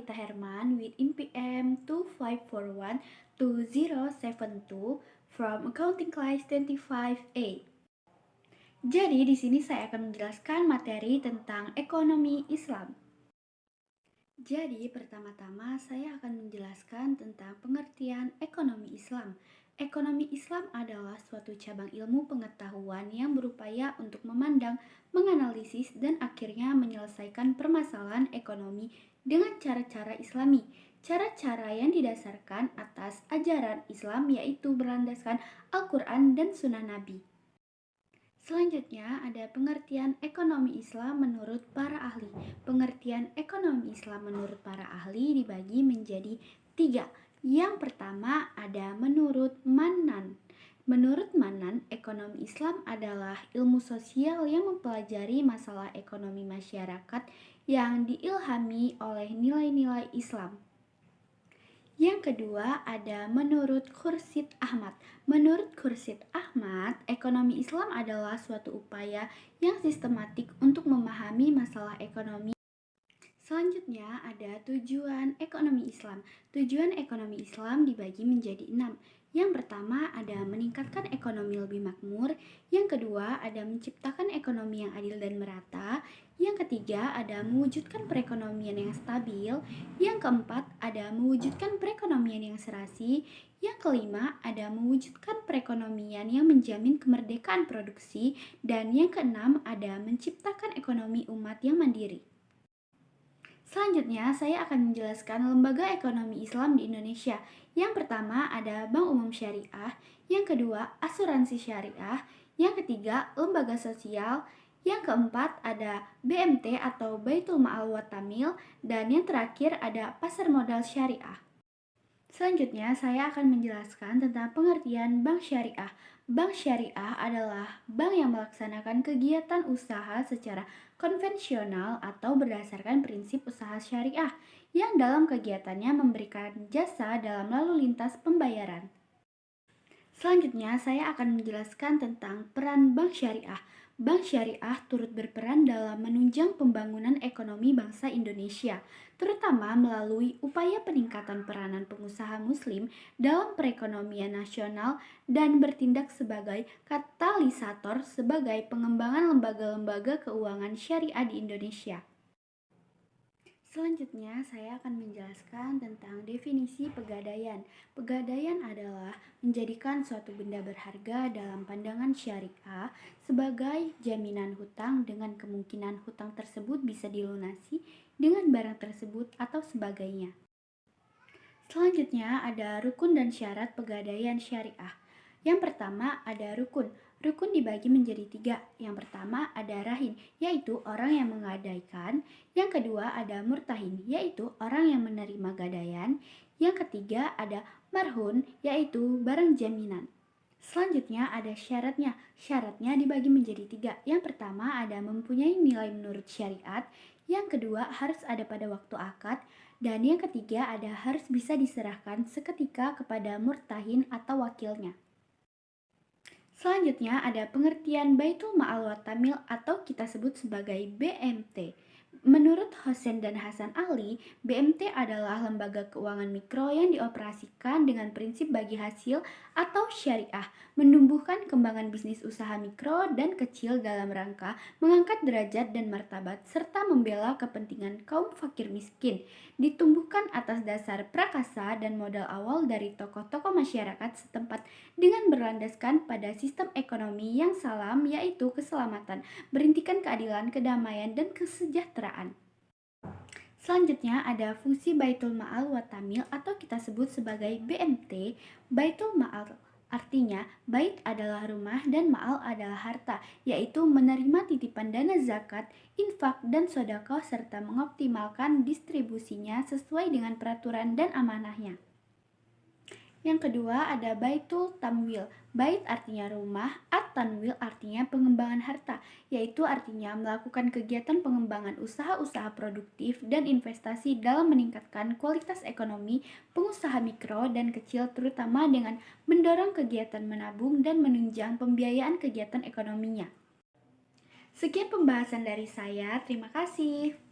Anita Herman with NPM 25412072 from Accounting Class 25A. Jadi di sini saya akan menjelaskan materi tentang ekonomi Islam. Jadi pertama-tama saya akan menjelaskan tentang pengertian ekonomi Islam. Ekonomi Islam adalah suatu cabang ilmu pengetahuan yang berupaya untuk memandang, menganalisis, dan akhirnya menyelesaikan permasalahan ekonomi dengan cara-cara Islami. Cara-cara yang didasarkan atas ajaran Islam yaitu berlandaskan Al-Quran dan Sunnah Nabi. Selanjutnya ada pengertian ekonomi Islam menurut para ahli. Pengertian ekonomi Islam menurut para ahli dibagi menjadi 3. Yang pertama ada menurut Manan. Menurut Manan, ekonomi Islam adalah ilmu sosial yang mempelajari masalah ekonomi masyarakat yang diilhami oleh nilai-nilai Islam. Yang kedua ada menurut Khursyid Ahmad. Menurut Khursyid Ahmad, ekonomi Islam adalah suatu upaya yang sistematik untuk memahami masalah ekonomi. Selanjutnya ada tujuan ekonomi Islam. Tujuan ekonomi Islam dibagi menjadi 6. Yang pertama ada meningkatkan ekonomi lebih makmur. Yang kedua ada menciptakan ekonomi yang adil dan merata. Yang ketiga ada mewujudkan perekonomian yang stabil. Yang keempat ada mewujudkan perekonomian yang serasi. Yang kelima ada mewujudkan perekonomian yang menjamin kemerdekaan produksi. Dan yang keenam ada menciptakan ekonomi umat yang mandiri. Selanjutnya, saya akan menjelaskan lembaga ekonomi Islam di Indonesia. Yang pertama ada Bank Umum Syariah, yang kedua asuransi syariah, yang ketiga lembaga sosial, yang keempat ada BMT atau Baitul Ma'al wa Tamil, dan yang terakhir ada pasar modal syariah. Selanjutnya, saya akan menjelaskan tentang pengertian bank syariah. Bank syariah adalah bank yang melaksanakan kegiatan usaha secara konvensional atau berdasarkan prinsip usaha syariah, yang dalam kegiatannya memberikan jasa dalam lalu lintas pembayaran. Selanjutnya, saya akan menjelaskan tentang peran bank syariah. Bank syariah turut berperan dalam menunjang pembangunan ekonomi bangsa Indonesia, terutama melalui upaya peningkatan peranan pengusaha muslim dalam perekonomian nasional dan bertindak sebagai katalisator sebagai pengembangan lembaga-lembaga keuangan syariah di Indonesia. Selanjutnya, saya akan menjelaskan tentang definisi pegadaian. Pegadaian adalah menjadikan suatu benda berharga dalam pandangan syariah sebagai jaminan hutang dengan kemungkinan hutang tersebut bisa dilunasi dengan barang tersebut atau sebagainya. Selanjutnya, ada rukun dan syarat pegadaian syariah. Yang pertama ada rukun. Rukun dibagi menjadi 3. Yang pertama ada rahin, yaitu orang yang menggadaikan. Yang kedua ada murtahin, yaitu orang yang menerima gadaian. Yang ketiga ada marhun, yaitu barang jaminan. Selanjutnya ada syaratnya. Syaratnya dibagi menjadi 3. Yang pertama ada mempunyai nilai menurut syariat. Yang kedua harus ada pada waktu akad. Dan yang ketiga ada harus bisa diserahkan seketika kepada murtahin atau wakilnya. Selanjutnya ada pengertian Baitul Ma'al wa Tamil atau kita sebut sebagai BMT. Menurut Hosen dan Hasan Ali, BMT adalah lembaga keuangan mikro yang dioperasikan dengan prinsip bagi hasil atau syariah, menumbuhkan kembangan bisnis usaha mikro dan kecil dalam rangka mengangkat derajat dan martabat serta membela kepentingan kaum fakir miskin, ditumbuhkan atas dasar prakasa dan modal awal dari tokoh-tokoh masyarakat setempat dengan berlandaskan pada sistem ekonomi yang salam yaitu keselamatan, berintikan keadilan, kedamaian, dan kesejahteraan. Selanjutnya ada fungsi Baitul Ma'al wa Tamil atau kita sebut sebagai BMT. Baitul Ma'al artinya bait adalah rumah dan ma'al adalah harta, yaitu menerima titipan dana zakat, infak, dan sedekah serta mengoptimalkan distribusinya sesuai dengan peraturan dan amanahnya. Yang kedua ada Baitul Tamwil. Bait artinya rumah, at-tanwil artinya pengembangan harta, yaitu artinya melakukan kegiatan pengembangan usaha-usaha produktif dan investasi dalam meningkatkan kualitas ekonomi pengusaha mikro dan kecil terutama dengan mendorong kegiatan menabung dan menunjang pembiayaan kegiatan ekonominya. Sekian pembahasan dari saya, terima kasih.